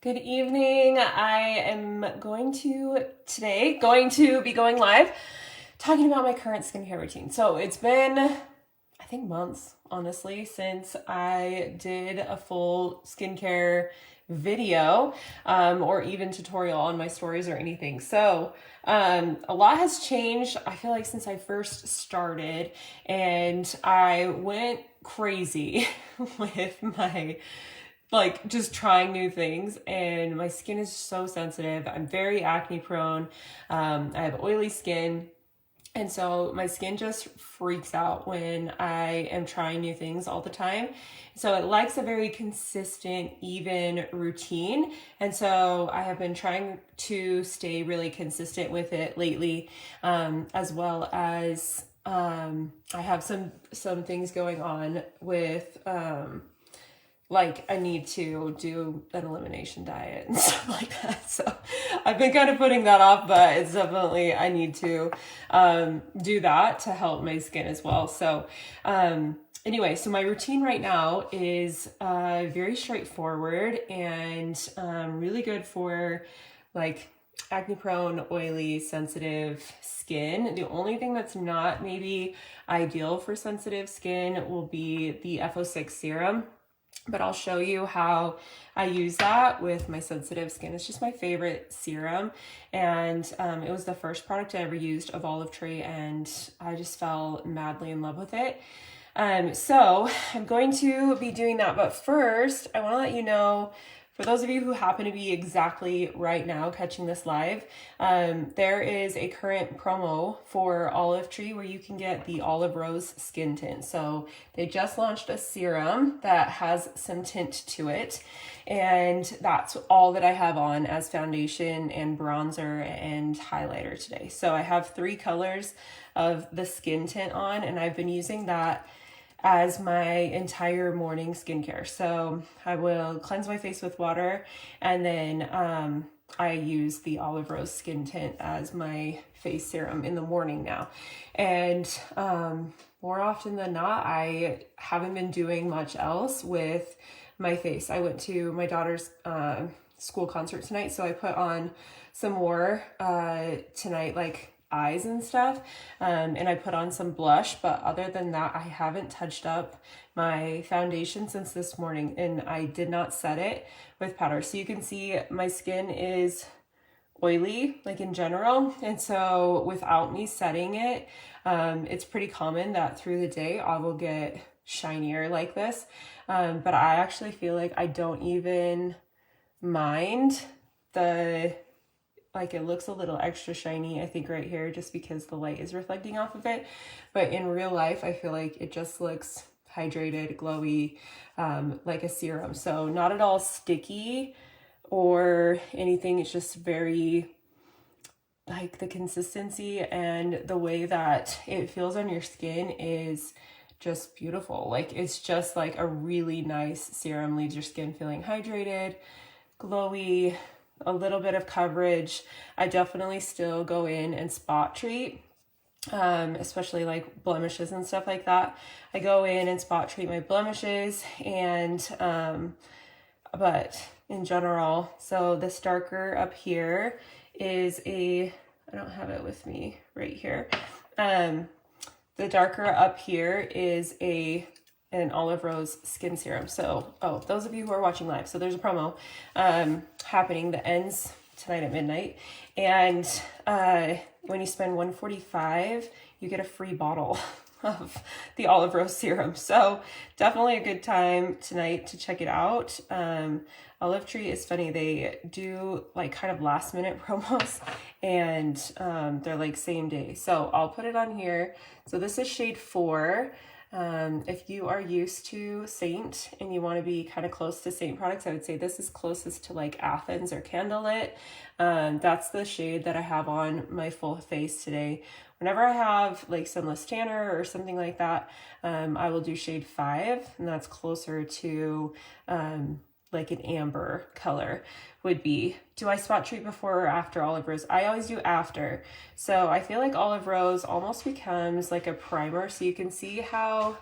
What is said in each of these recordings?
Good evening. I am today going to be going live talking about my current skincare routine. So it's been, I think, months, honestly, since I did a full skincare video or even tutorial on my stories or anything. So a lot has changed, I feel like, since I first started, and I went crazy with my just trying new things, and my skin is so sensitive. I'm very acne prone. I have oily skin, and so my skin just freaks out when I am trying new things all the time. So it likes a very consistent, even routine. And so I have been trying to stay really consistent with it lately, as well as I have some things going on with I need to do an elimination diet and stuff like that. So I've been kind of putting that off, but it's definitely, I need to do that to help my skin as well. So anyway, so my routine right now is very straightforward and really good for acne prone, oily, sensitive skin. The only thing that's not maybe ideal for sensitive skin will be the FO6 serum, but I'll show you how I use that with my sensitive skin. It's just my favorite serum, and it was the first product I ever used of Olive Tree, and I just fell madly in love with it. So I'm going to be doing that, but first I want to let you know, for those of you who happen to be exactly right now catching this live, there is a current promo for Olive Tree where you can get the Olive Rose Skin Tint. So they just launched a serum that has some tint to it, and that's all that I have on as foundation and bronzer and highlighter today. So I have 3 colors of the skin tint on, and I've been using that as my entire morning skincare. So I will cleanse my face with water, and then I use the Olive Rose Skin Tint as my face serum in the morning now. And more often than not, I haven't been doing much else with my face. I went to my daughter's school concert tonight, so I put on some more tonight, eyes and stuff, and I put on some blush, but other than that, I haven't touched up my foundation since this morning, and I did not set it with powder. So you can see my skin is oily, in general, and so without me setting it, it's pretty common that through the day I will get shinier like this, but I actually feel like I don't even mind it looks a little extra shiny, I think, right here, just because the light is reflecting off of it. But in real life, I feel like it just looks hydrated, glowy, like a serum. So not at all sticky or anything. It's just very, the consistency and the way that it feels on your skin is just beautiful. It's just a really nice serum, leaves your skin feeling hydrated, glowy, a little bit of coverage. I definitely still go in and spot treat, especially blemishes and stuff like that. I go in and spot treat my blemishes, and but in general, so this darker up here is I don't have it with me right here. The darker up here is an Olive Rose skin serum. So, those of you who are watching live, so there's a promo happening that ends tonight at midnight, and when you spend $145, you get a free bottle of the Olive Rose serum. So definitely a good time tonight to check it out. Olive Tree is funny. They do kind of last minute promos, and they're same day. So I'll put it on here. So this is shade 4. If you are used to Saint and you want to be kind of close to Saint products, I would say this is closest to Athens or Candlelit. That's the shade that I have on my full face today. Whenever I have sunless tanner or something like that, I will do shade 5, and that's closer to an amber color would be. Do I spot treat before or after Olive Rose? I always do after. So I feel like Olive Rose almost becomes a primer. So you can see how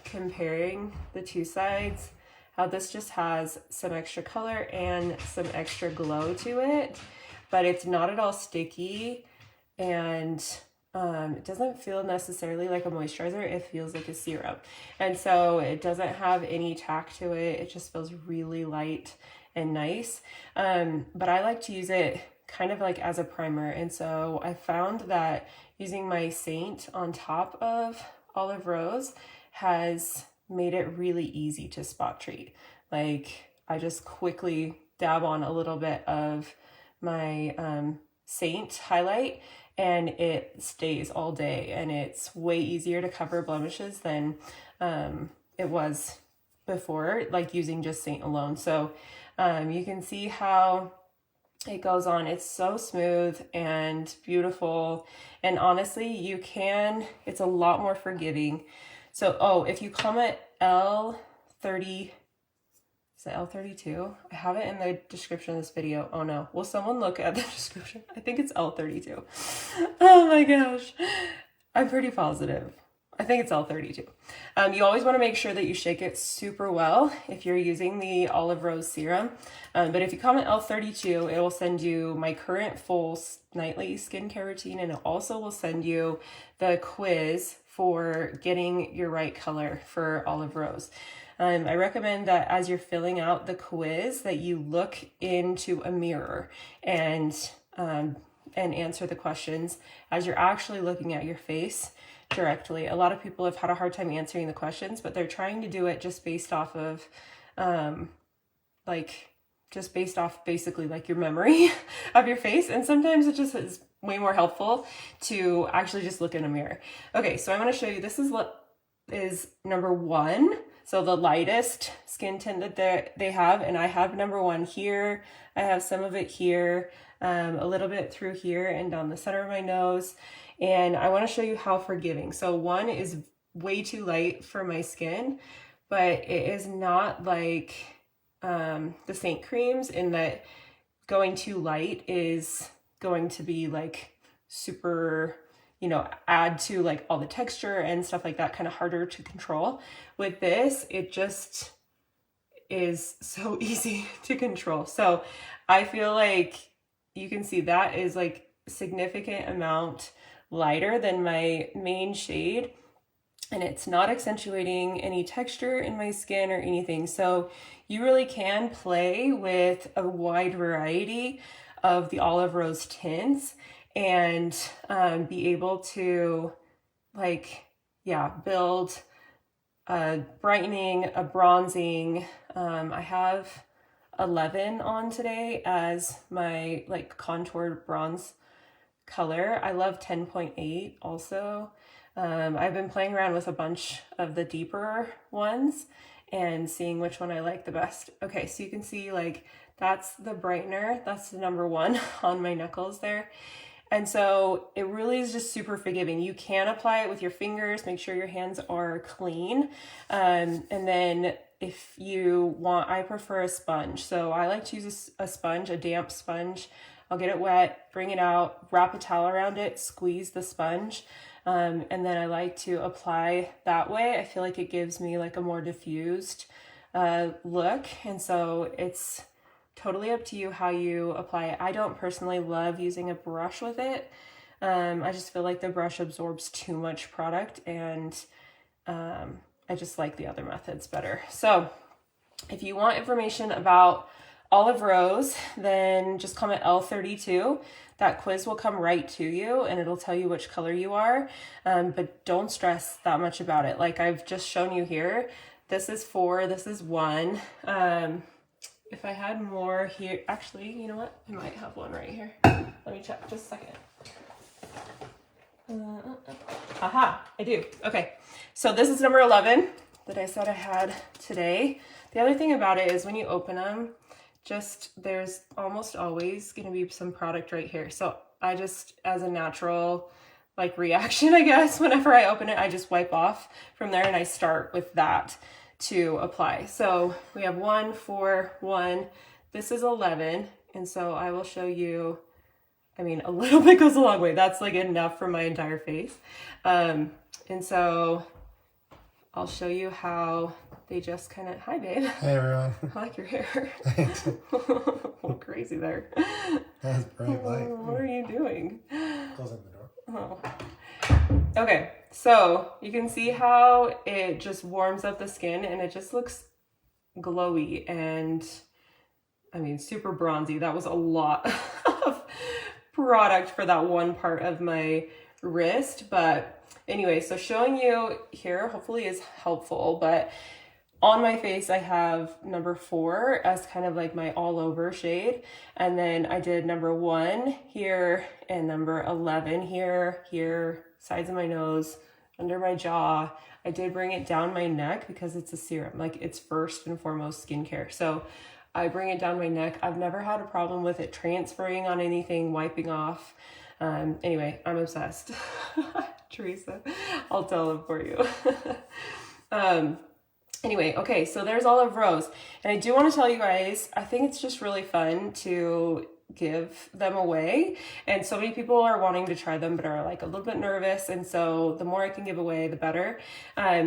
comparing the two sides, how this just has some extra color and some extra glow to it, but it's not at all sticky, and it doesn't feel necessarily like a moisturizer. It feels like a serum. And so it doesn't have any tack to it. It just feels really light and nice. But I like to use it kind of like as a primer. And so I found that using my Saint on top of Olive Rose has made it really easy to spot treat. Like I just quickly dab on a little bit of my Saint highlight and it stays all day, and it's way easier to cover blemishes than it was before, like using just Saint alone. So you can see how it goes on. It's so smooth and beautiful, and honestly it's a lot more forgiving. So if you comment L30, is it L32? I have it in the description of this video. Oh no, will someone look at the description? I think it's L32. Oh my gosh, I'm pretty positive. I think it's L32. You always want to make sure that you shake it super well if you're using the Olive Rose serum. But if you comment L32, it will send you my current full nightly skincare routine, and it also will send you the quiz for getting your right color for Olive Rose. I recommend that as you're filling out the quiz that you look into a mirror and answer the questions as you're actually looking at your face directly. A lot of people have had a hard time answering the questions, but they're trying to do it just based off of basically like your memory of your face. And sometimes it just is way more helpful to actually just look in a mirror. Okay, so I'm going to show you, this is what is number 1. So the lightest skin tint that they have, and I have number 1 here. I have some of it here, a little bit through here and down the center of my nose. And I want to show you how forgiving. So 1 is way too light for my skin, but it is not like the Saint creams in that going too light is going to be like super, add to like all the texture and stuff like that, kind of harder to control. With this, it just is so easy to control. So I feel like you can see that is like a significant amount lighter than my main shade, and it's not accentuating any texture in my skin or anything. So you really can play with a wide variety of the Olive Rose tints and be able to build a brightening, a bronzing. I have 11 on today as my contoured bronze color. I love 10.8 also. I've been playing around with a bunch of the deeper ones and seeing which one I like the best. Okay, so you can see that's the brightener. That's the number 1 on my knuckles there. And so it really is just super forgiving. You can apply it with your fingers, make sure your hands are clean. And then if you want, I prefer a sponge. So I like to use a sponge, a damp sponge. I'll get it wet, bring it out, wrap a towel around it, squeeze the sponge. And then I like to apply that way. I feel like it gives me a more diffused look. And so it's totally up to you how you apply it. I don't personally love using a brush with it. I just feel like the brush absorbs too much product, and I just like the other methods better. So if you want information about Olive Rose, then just comment L32. That quiz will come right to you and it'll tell you which color you are, but don't stress that much about it. Like I've just shown you here, this is 4, this is 1. If I had more here, actually, you know what? I might have one right here. Let me check just a second. Aha, I do. Okay, so this is number 11 that I said I had today. The other thing about it is when you open them, there's almost always going to be some product right here. So I just, as a natural reaction, I guess, whenever I open it, I just wipe off from there and I start with that to apply. So we have 1, 4, 1. This is 11. And so I will show you, a little bit goes a long way. That's enough for my entire face. And so I'll show you how they just kind of, hi babe. Hey everyone. I like your hair. Thanks. A little crazy there. That's bright light. What are you doing? Closing the door. Oh. Okay, so you can see how it just warms up the skin and it just looks glowy and I mean super bronzy. That was a lot of product for that one part of my wrist, but anyway, so showing you here hopefully is helpful, but on my face I have number 4 as kind of like my all over shade, and then I did number 1 here and number 11 here, sides of my nose, under my jaw. I did bring it down my neck because it's a serum, like it's first and foremost skincare. So I bring it down my neck. I've never had a problem with it transferring on anything, wiping off. Anyway, I'm obsessed. Teresa, I'll tell them for you. Anyway, okay, so there's Olive Rose. And I do want to tell you guys, I think it's just really fun to give them away. And so many people are wanting to try them, but are like a little bit nervous. And so the more I can give away, the better.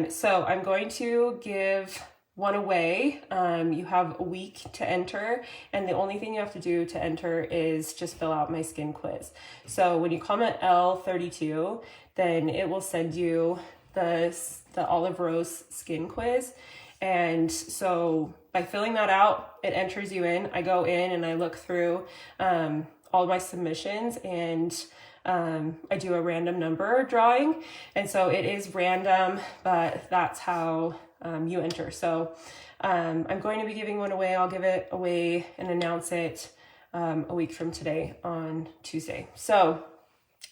So I'm going to give one away. You have a week to enter, and the only thing you have to do to enter is just fill out my skin quiz. So when you comment L32, then it will send you the Olive Rose skin quiz. And so by filling that out, it enters you in. I go in and I look through all my submissions, and I do a random number drawing. And so it is random, but that's how you enter. So I'm going to be giving one away. I'll give it away and announce it a week from today on Tuesday. So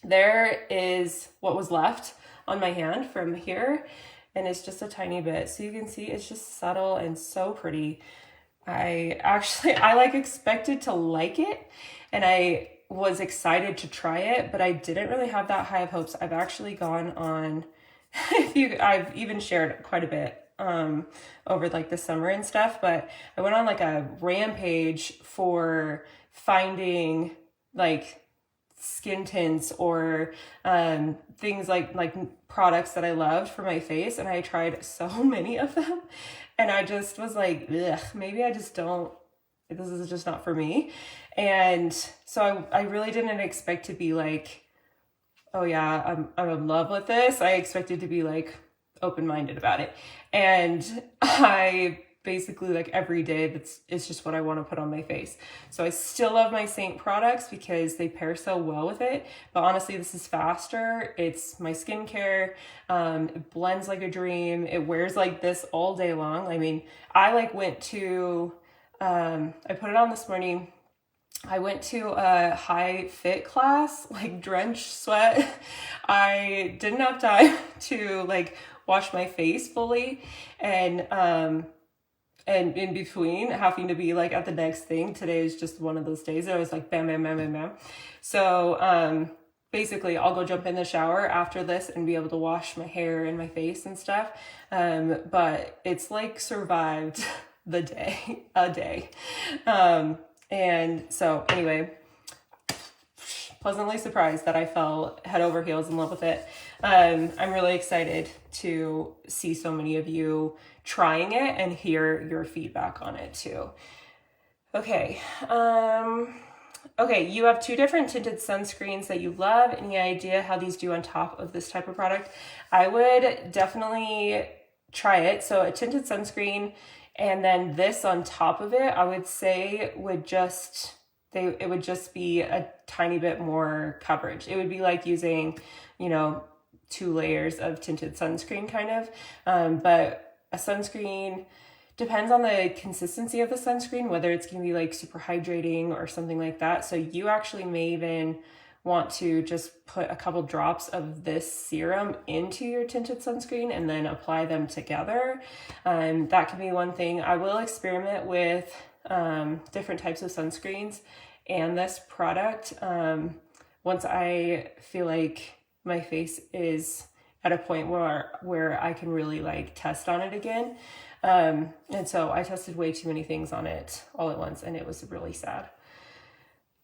there is what was left on my hand from here, and it's just a tiny bit. So you can see it's just subtle and so pretty. I like expected to like it, and I was excited to try it, but I didn't really have that high of hopes. I've actually gone on, I've even shared quite a bit over like the summer and stuff, but I went on like a rampage for finding like skin tints or things like products that I loved for my face, and I tried so many of them, and I just was like, ugh, maybe I just don't, this is just not for me. And so I really didn't expect to be like, oh yeah, I'm in love with this. I expected to be like open-minded about it, and I basically like every day it's just what I want to put on my face. So I still love my Saint products because they pair so well with it, but honestly this is faster. It's my skincare. It blends like a dream. It wears like this all day long. I mean, I like went to I put it on this morning. I went to a high fit class, like drenched sweat. I didn't have time to like wash my face fully, and in between having to be like at the next thing, today is just one of those days that I was like bam, bam, bam, bam, bam. So basically I'll go jump in the shower after this and be able to wash my hair and my face and stuff. But it's like survived a day. And so anyway, pleasantly surprised that I fell head over heels in love with it. I'm really excited to see so many of you trying it and hear your feedback on it too. Okay. Okay, you have 2 different tinted sunscreens that you love. Any idea how these do on top of this type of product? I would definitely try it. So a tinted sunscreen and then this on top of it, I would say would just, it would just be a tiny bit more coverage. It would be like using, 2 layers of tinted sunscreen kind of, but a sunscreen depends on the consistency of the sunscreen, whether it's going to be like super hydrating or something like that. So you actually may even want to just put a couple drops of this serum into your tinted sunscreen and then apply them together. That can be one thing. I will experiment with different types of sunscreens and this product once I feel like my face is at a point where I can really like test on it again. And so I tested way too many things on it all at once, and it was really sad.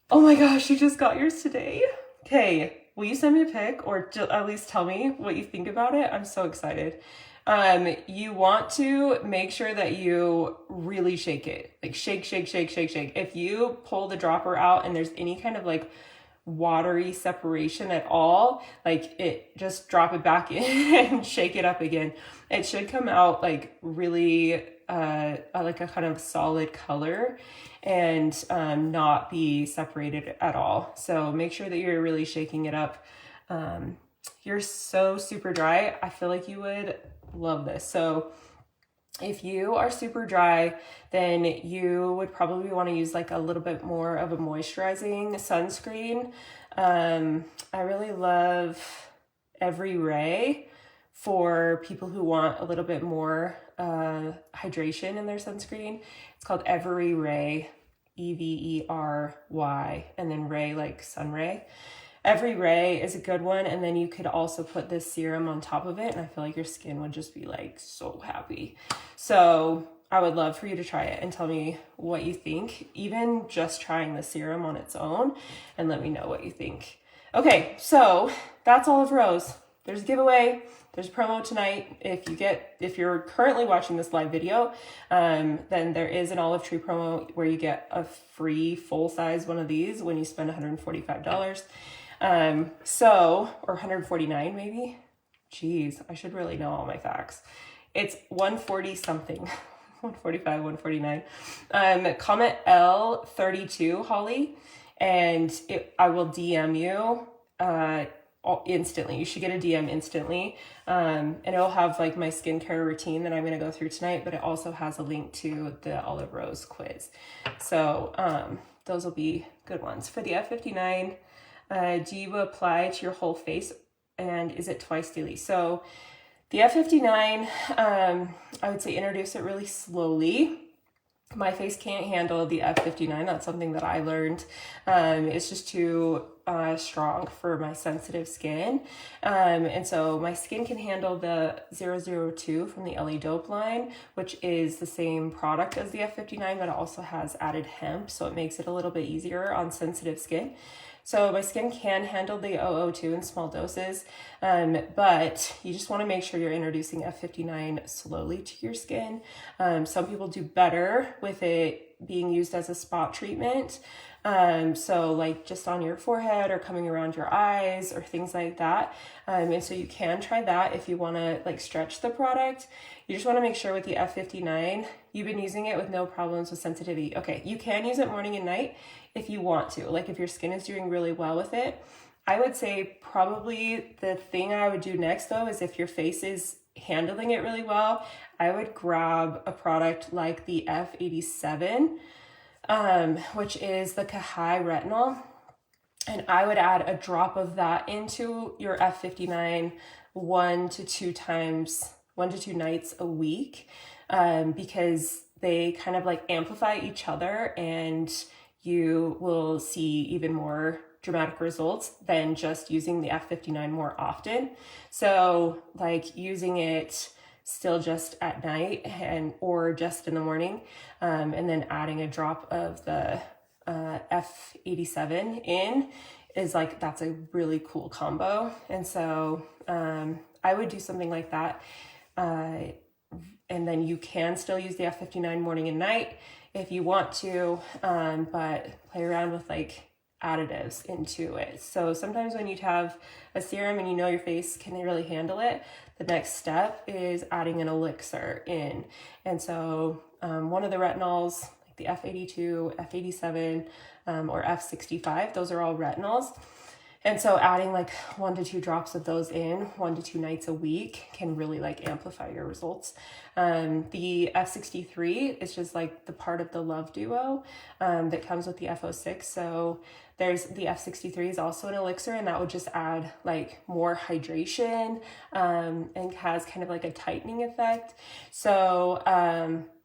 Oh my gosh, you just got yours today? Okay, will you send me a pic or at least tell me what you think about it? I'm so excited. You want to make sure that you really shake it. Like shake, shake, shake, shake, shake. If you pull the dropper out and there's any kind of like watery separation at all, like it, just drop it back in and shake it up again. It should come out like really like a kind of solid color and not be separated at all. So make sure that you're really shaking it up. You're so super dry. I feel like you would love this. So if you are super dry, then you would probably want to use like a little bit more of a moisturizing sunscreen. I really love Every Ray for people who want a little bit more hydration in their sunscreen. It's called Every Ray, Every, and then Ray like sun ray. Every Ray is a good one, and then you could also put this serum on top of it, and I feel like your skin would just be like so happy. So I would love for you to try it and tell me what you think, even just trying the serum on its own, and let me know what you think. Okay, so that's Olive Rose. There's a giveaway. There's a promo tonight. If you're currently watching this live video, then there is an Olive Tree promo where you get a free full-size one of these when you spend $145. Or 149 maybe. Jeez, I should really know all my facts. It's 140 something. 145, 149. Comment L32 Holly, and I will DM you instantly. You should get a DM instantly. And it'll have like my skincare routine that I'm going to go through tonight, but it also has a link to the Olive Rose quiz. So those will be good ones. For the F59, do you apply to your whole face, and is it twice daily? So the F59, I would say introduce it really slowly. My face can't handle the F59. That's something that I learned. It's just too strong for my sensitive skin. And so my skin can handle the 002 from the Ellie Dope line, which is the same product as the F59, but it also has added hemp. So it makes it a little bit easier on sensitive skin. So my skin can handle the 002 in small doses, but you just want to make sure you're introducing F59 slowly to your skin. Some people do better with it being used as a spot treatment. So like just on your forehead or coming around your eyes or things like that. And so you can try that if you want to like stretch the product. You just want to make sure with the F59, you've been using it with no problems with sensitivity. Okay, you can use it morning and night if you want to. Like if your skin is doing really well with it. I would say probably the thing I would do next though is if your face is handling it really well, I would grab a product like the F87, which is the Kahai Retinol. And I would add a drop of that into your F59 one to two nights a week, because they kind of like amplify each other, and you will see even more dramatic results than just using the F59 more often. So like using it still just at night or just in the morning, and then adding a drop of the F87 in is like, that's a really cool combo. And so I would do something like that. And then you can still use the F59 morning and night if you want to, but play around with like additives into it. So sometimes when you have a serum and you know your face can really handle it, the next step is adding an elixir in. And so one of the retinols, like the F82, F87, or F65, those are all retinols. And so adding like 1 to 2 drops of those in 1 to 2 nights a week can really like amplify your results. The F63 is just like the part of the Love Duo that comes with the F06. So there's the F63 is also an elixir, and that would just add like more hydration and has kind of like a tightening effect. So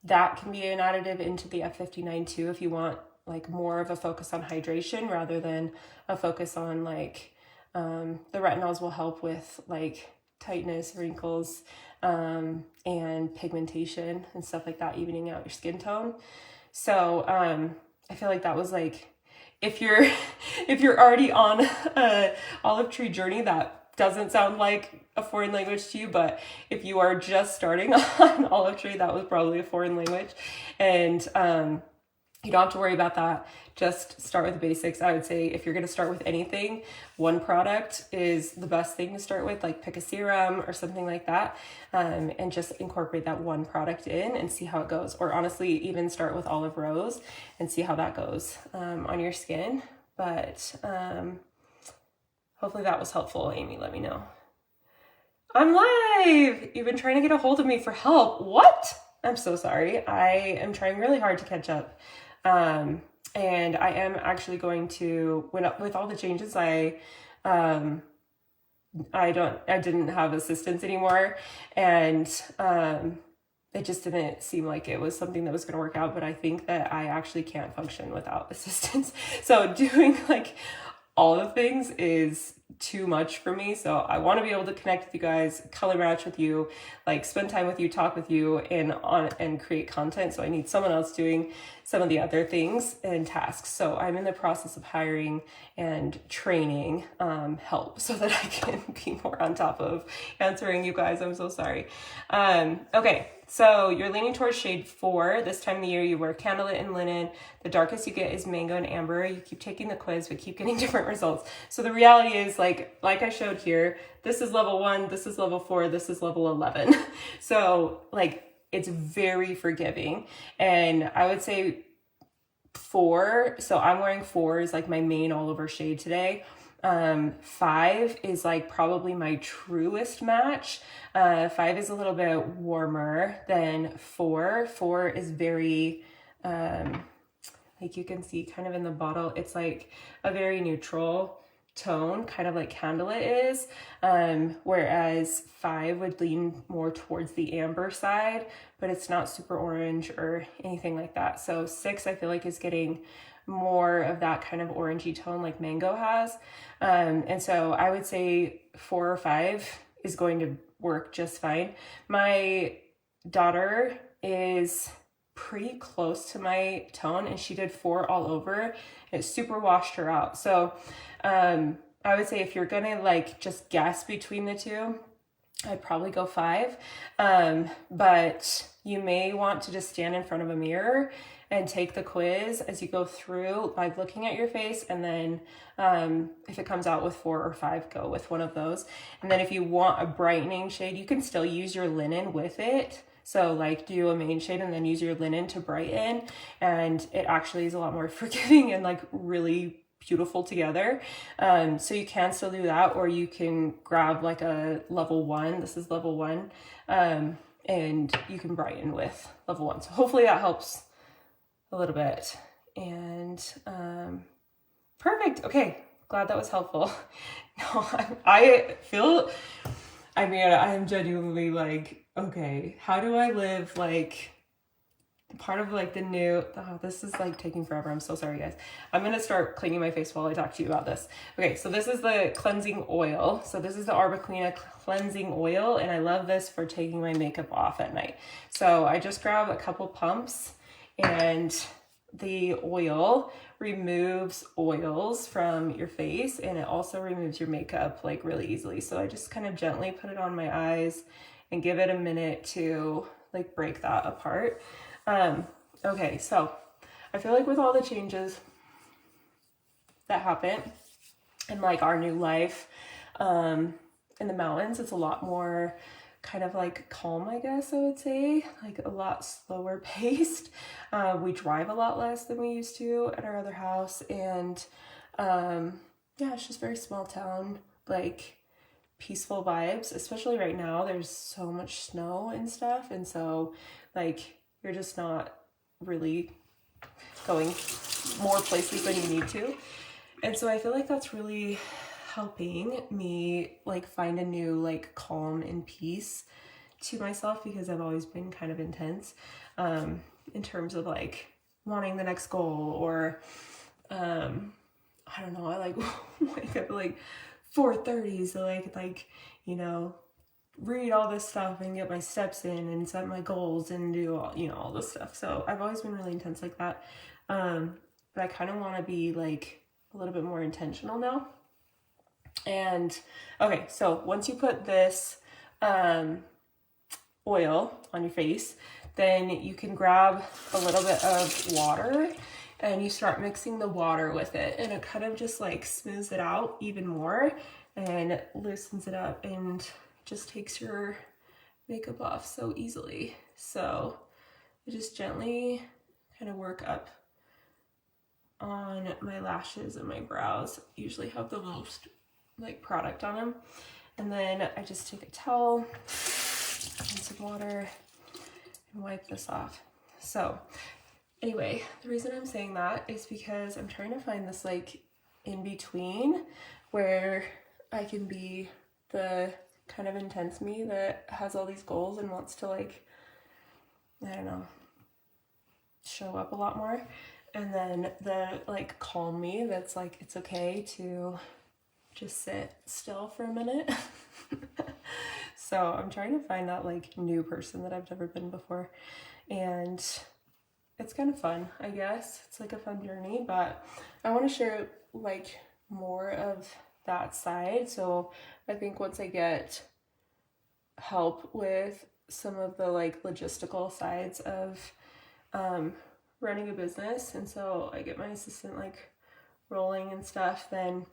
that can be an additive into the F59 too if you want like more of a focus on hydration rather than a focus on like the retinols will help with like tightness, wrinkles, and pigmentation and stuff like that, evening out your skin tone. So I feel like that was like, if you're already on a Olive Tree journey, that doesn't sound like a foreign language to you, but if you are just starting on olive tree, that was probably a foreign language. And you don't have to worry about that. Just start with the basics. I would say if you're going to start with anything, one product is the best thing to start with, like pick a serum or something like that, and just incorporate that one product in and see how it goes. Or honestly, even start with olive rose and see how that goes on your skin. But hopefully that was helpful. Amy, let me know. I'm live! You've been trying to get a hold of me for help. What? I'm so sorry. I am trying really hard to catch up. And I am actually going to, with all the changes, I didn't have assistants anymore, and it just didn't seem like it was something that was going to work out, but I think that I actually can't function without assistance. So doing like all the things is too much for me. So I want to be able to connect with you guys, color match with you, like spend time with you, talk with you, and create content. So I need someone else doing some of the other things and tasks. So I'm in the process of hiring and training help so that I can be more on top of answering you guys. I'm so sorry. Okay. So you're leaning towards shade 4. This time of the year, you wear candlelit and linen. The darkest you get is mango and amber. You keep taking the quiz, but keep getting different results. So the reality is, like I showed here, this is level 1, this is level 4, this is level 11. So like it's very forgiving. And I would say 4. So I'm wearing 4 is like my main all over shade today. 5 is like probably my truest match. 5 is a little bit warmer than 4. 4 is very, like you can see kind of in the bottle, it's like a very neutral tone, kind of like candlelit is, whereas 5 would lean more towards the amber side, but it's not super orange or anything like that. So 6 I feel like is getting more of that kind of orangey tone like mango has. And so I would say 4 or 5 is going to work just fine. My daughter is pretty close to my tone and she did 4 all over. It super washed her out. So I would say if you're gonna like just guess between the two, I'd probably go 5. But you may want to just stand in front of a mirror and take the quiz as you go through, like looking at your face. And then if it comes out with 4 or 5, go with one of those. And then if you want a brightening shade, you can still use your linen with it. So like do a main shade and then use your linen to brighten. And it actually is a lot more forgiving and like really beautiful together. So you can still do that, or you can grab like a level 1. This is level 1. And you can brighten with level 1. So hopefully that helps a little bit. And perfect. Okay, glad that was helpful. No, I feel, I mean, I am genuinely like, okay, how do I live like part of like the new, oh, this is like taking forever. I'm so sorry, guys. I'm going to start cleaning my face while I talk to you about this. Okay, so this is the cleansing oil. So this is the Arbaclina cleansing oil, and I love this for taking my makeup off at night. So I just grab a couple pumps, and the oil removes oils from your face, and it also removes your makeup like really easily. So I just kind of gently put it on my eyes and give it a minute to like break that apart. Okay, so I feel like with all the changes that happen in like our new life in the mountains, it's a lot more kind of like calm, I guess I would say, like a lot slower paced. We drive a lot less than we used to at our other house, and yeah, it's just very small town, like peaceful vibes, especially right now. There's so much snow and stuff, and so like you're just not really going more places than you need to. And so I feel like that's really helping me like find a new like calm and peace to myself, because I've always been kind of intense in terms of like wanting the next goal, or I don't know, I like wake up at like 4:30 so like you know, read all this stuff and get my steps in and set my goals and do all, you know, all this stuff. So I've always been really intense like that. But I kind of want to be like a little bit more intentional now. And okay, so once you put this oil on your face, then you can grab a little bit of water and you start mixing the water with it, and it kind of just like smooths it out even more and loosens it up and just takes your makeup off so easily. So I just gently kind of work up on my lashes and my brows. Usually have the most like product on them. And then I just take a towel and some water and wipe this off. So anyway, the reason I'm saying that is because I'm trying to find this like in between where I can be the kind of intense me that has all these goals and wants to like, I don't know, show up a lot more. And then the like calm me that's like, it's okay to just sit still for a minute. So I'm trying to find that like new person that I've never been before. And it's kind of fun, I guess. It's like a fun journey, but I want to share like more of that side. So I think once I get help with some of the like logistical sides of running a business, and so I get my assistant like rolling and stuff, then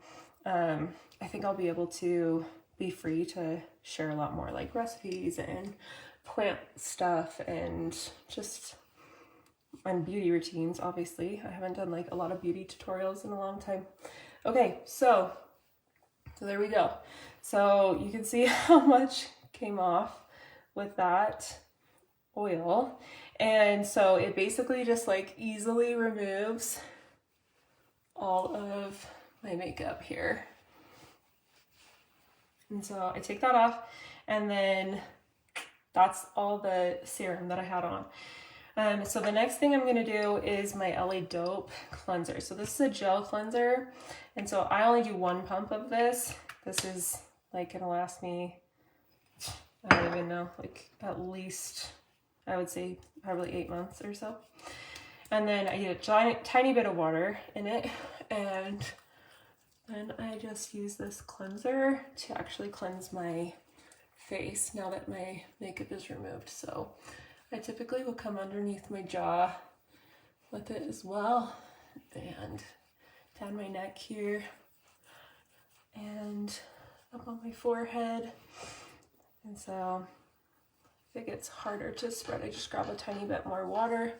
I think I'll be able to be free to share a lot more like recipes and plant stuff and just on beauty routines. Obviously I haven't done like a lot of beauty tutorials in a long time. Okay, so there we go. So you can see how much came off with that oil. And so it basically just like easily removes all of my makeup here. And so I take that off, and then that's all the serum that I had on. So the next thing I'm gonna do is my LA Dope cleanser. So this is a gel cleanser, and so I only do 1 pump of this. This is like gonna last me, I don't even know, like at least, I would say probably 8 months or so. And then I get a tiny bit of water in it, and then I just use this cleanser to actually cleanse my face now that my makeup is removed. So I typically will come underneath my jaw with it as well, and down my neck here, and up on my forehead. And so if it gets harder to spread, I just grab a tiny bit more water,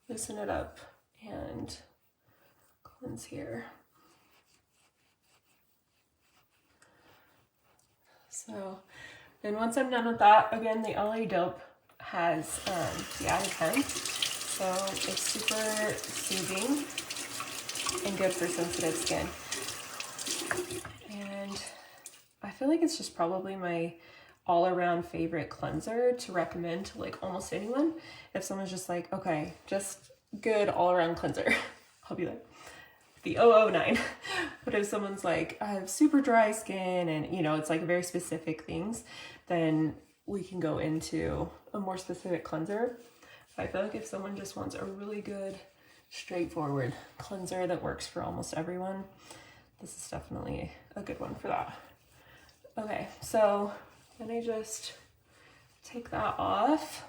loosen it up, and cleanse here. So then once I'm done with that, again, the LA Dope has the added hemp, so it's super soothing and good for sensitive skin. And I feel like it's just probably my all-around favorite cleanser to recommend to like almost anyone. If someone's just like, okay, just good all-around cleanser, I'll be like, the 009. But if someone's like, I have super dry skin, and you know, it's like very specific things, then we can go into a more specific cleanser. I feel like if someone just wants a really good, straightforward cleanser that works for almost everyone, this is definitely a good one for that. Okay, so then I just take that off.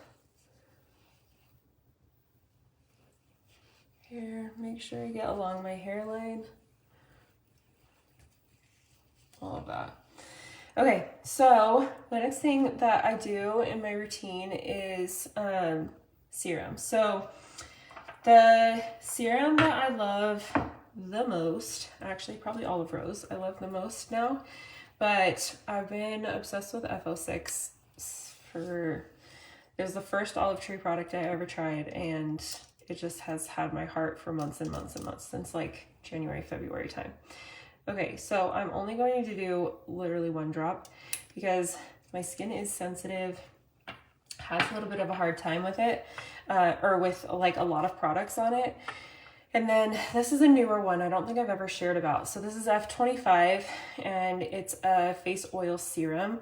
Here, make sure I get along my hairline. All of that. Okay, so the next thing that I do in my routine is serum. So the serum that I love the most, actually probably all of Rose, I love the most now, but I've been obsessed with FO6 for, it was the first olive tree product I ever tried, and it just has had my heart for months and months and months, since like January, February time. Okay, so I'm only going to do literally 1 drop because my skin is sensitive, has a little bit of a hard time with it, or with like a lot of products on it. And then this is a newer one I don't think I've ever shared about. So this is F25, and it's a face oil serum.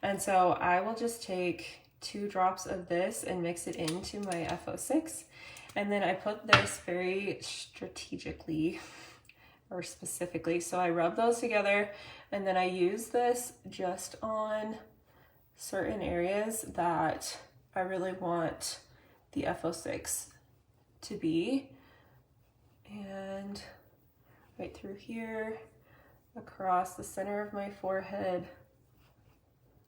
And so I will just take 2 drops of this and mix it into my FO6. And then I put this very strategically or specifically. So I rub those together, and then I use this just on certain areas that I really want the F06 to be. And right through here, across the center of my forehead.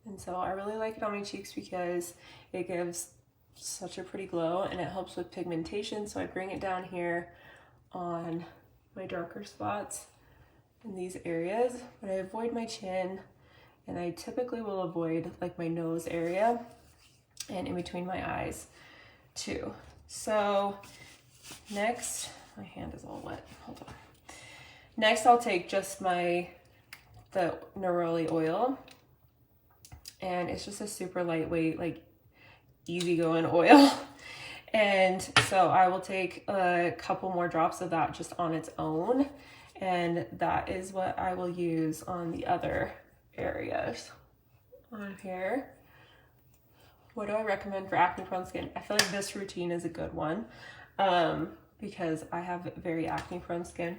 And so I really like it on my cheeks because it gives such a pretty glow and it helps with pigmentation. So I bring it down here on my darker spots in these areas, but I avoid my chin, and I typically will avoid like my nose area and in between my eyes too. So next, my hand is all wet, hold on. Next I'll take just the neroli oil, and it's just a super lightweight, like easygoing oil. And so I will take a couple more drops of that just on its own, and that is what I will use on the other areas on here. What do I recommend for acne prone skin? I feel like this routine is a good one because I have very acne prone skin,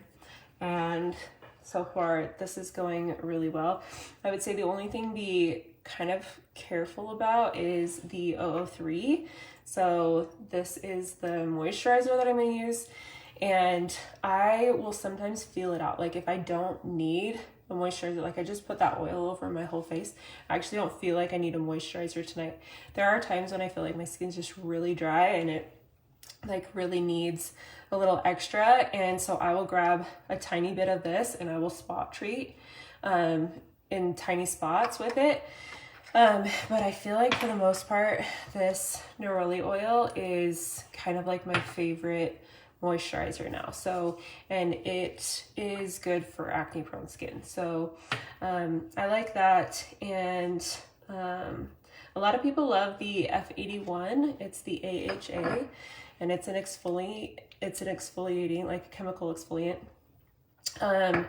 and so far this is going really well. I would say the only thing to be kind of careful about is the 003. So this is the moisturizer that I'm gonna use, and I will sometimes feel it out. Like if I don't need a moisturizer, like I just put that oil over my whole face, I actually don't feel like I need a moisturizer tonight. There are times when I feel like my skin's just really dry and it like really needs a little extra, and so I will grab a tiny bit of this and I will spot treat in tiny spots with it. But I feel like for the most part, this neroli oil is kind of like my favorite moisturizer now. So, and it is good for acne prone skin. So, I like that. And, a lot of people love the F81. It's the AHA, and it's an exfoliating, like a chemical exfoliant. A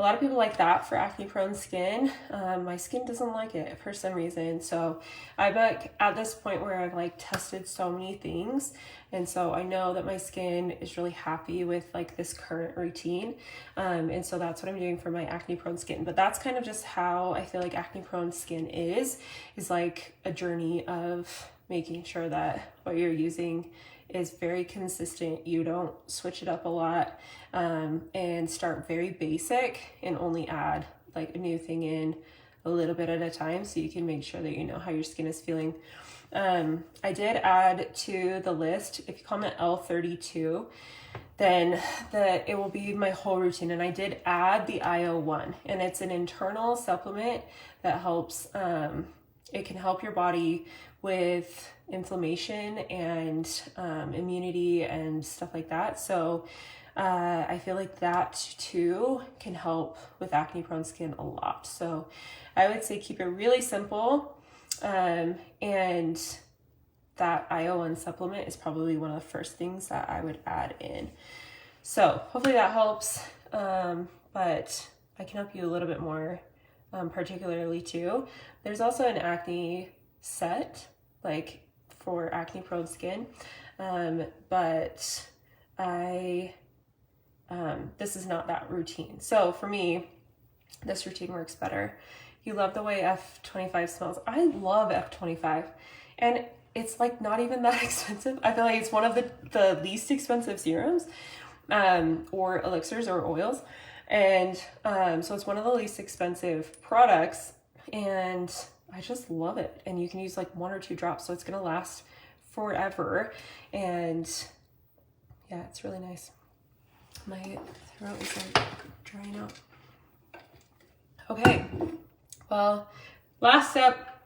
lot of people like that for acne prone skin. My skin doesn't like it for some reason. So I'm like at this point where I've like tested so many things. And so I know that my skin is really happy with like this current routine. And so that's what I'm doing for my acne prone skin. But that's kind of just how I feel like acne prone skin is like a journey of making sure that what you're using is very consistent. You don't switch it up a lot, and start very basic and only add like a new thing in a little bit at a time so you can make sure that you know how your skin is feeling. I did add to the list, if you comment L32, then it will be my whole routine. And I did add the IO1, and it's an internal supplement that helps, it can help your body with inflammation and immunity and stuff like that. So I feel like that too can help with acne prone skin a lot. So I would say keep it really simple, and that IO1 supplement is probably one of the first things that I would add in. So hopefully that helps, but I can help you a little bit more, particularly too. There's also an acne set, like for acne prone skin, but this is not that routine. So for me, this routine works better. You love the way F25 smells. I love F25, and it's like not even that expensive. I feel like it's one of the least expensive serums, or elixirs or oils. And so it's one of the least expensive products, and I just love it. And you can use like 1 or 2 drops, so it's gonna last forever. And yeah, it's really nice. My throat is like drying out. Okay, well, last step,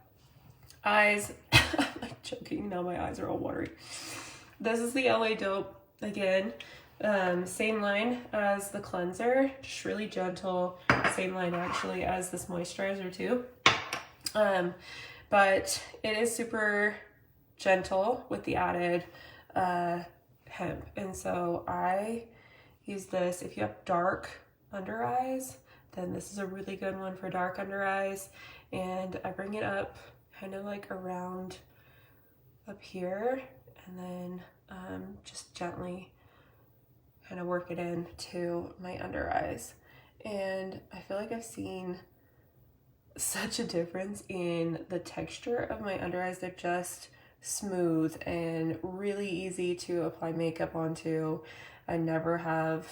eyes. I'm like choking now, my eyes are all watery. This is the LA Dope again. Same line as the cleanser, just really gentle. Same line actually as this moisturizer too. But it is super gentle with the added hemp. And so I use this. If you have dark under eyes, then this is a really good one for dark under eyes. And I bring it up kind of like around up here, and then just gently kind of work it in to my under eyes. And I feel like I've seen such a difference in the texture of my under eyes. They're just smooth and really easy to apply makeup onto. I never have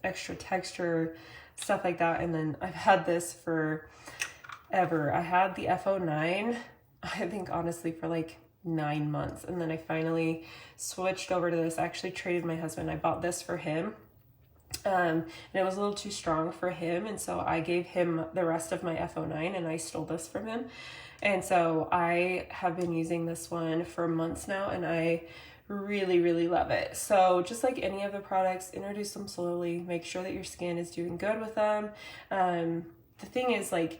extra texture, stuff like that. And then I've had this for ever. I had the F09, I think honestly for like 9 months, and then I finally switched over to this. I actually traded my husband. I bought this for him, and it was a little too strong for him, and so I gave him the rest of my F09 and I stole this from him. And so I have been using this one for months now, and I really love it. So just like any of the products, introduce them slowly, make sure that your skin is doing good with them. The thing is, like,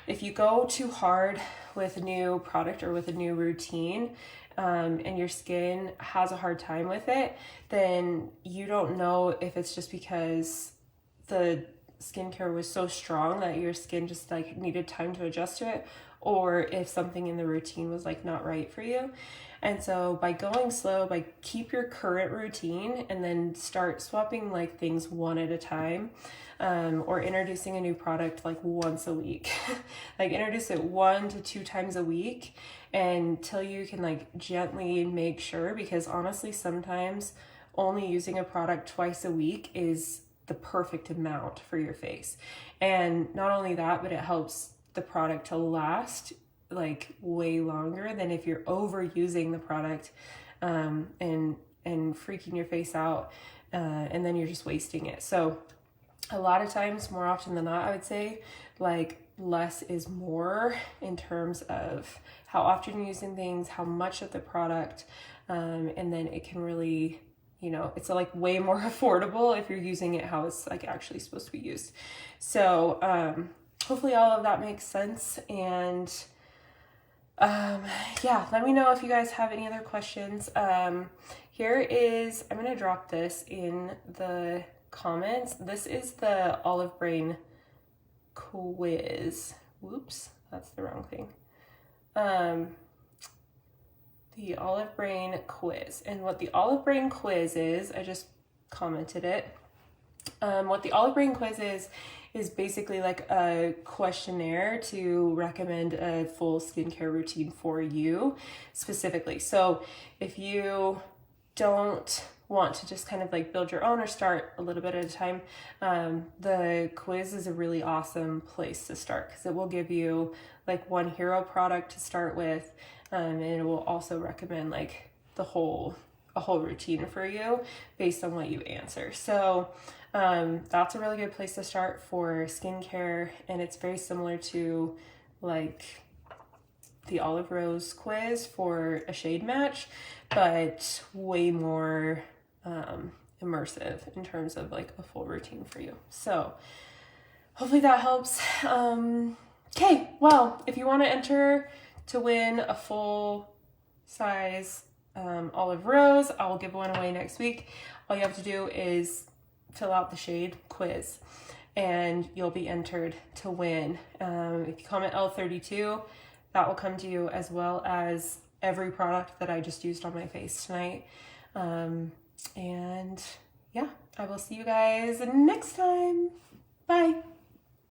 if you go too hard with a new product or with a new routine, and your skin has a hard time with it, then you don't know if it's just because the skincare was so strong that your skin just like needed time to adjust to it, or if something in the routine was like not right for you. And so by going slow, by keep your current routine and then start swapping like things one at a time, or introducing a new product like once a week. Like introduce it 1 to 2 times a week until you can like gently make sure, because honestly sometimes only using a product twice a week is the perfect amount for your face. And not only that, but it helps the product to last like way longer than if you're overusing the product and freaking your face out, and then you're just wasting it. So a lot of times, more often than not, I would say like less is more in terms of how often you're using things, how much of the product, and then it can really, you know, it's like way more affordable if you're using it how it's like actually supposed to be used. So hopefully all of that makes sense. And yeah, let me know if you guys have any other questions. Here is, I'm going to drop this in the comments. This is the Olive Brain quiz. Whoops, that's the wrong thing. The Olive Brain quiz. And what the Olive Brain quiz is, I just commented it. What the Olive Brain quiz is basically like a questionnaire to recommend a full skincare routine for you specifically. So if you don't want to just kind of like build your own or start a little bit at a time, the quiz is a really awesome place to start, because it will give you like one hero product to start with, and it will also recommend like a whole routine for you based on what you answer. So that's a really good place to start for skincare, and it's very similar to like the Olive Rose quiz for a shade match, but way more immersive in terms of like a full routine for you. So hopefully that helps. Okay, well, if you want to enter to win a full size Olive Rose, I will give one away next week. All you have to do is fill out the shade quiz and you'll be entered to win. If you comment L32, that will come to you, as well as every product that I just used on my face tonight. And yeah, I will see you guys next time. Bye.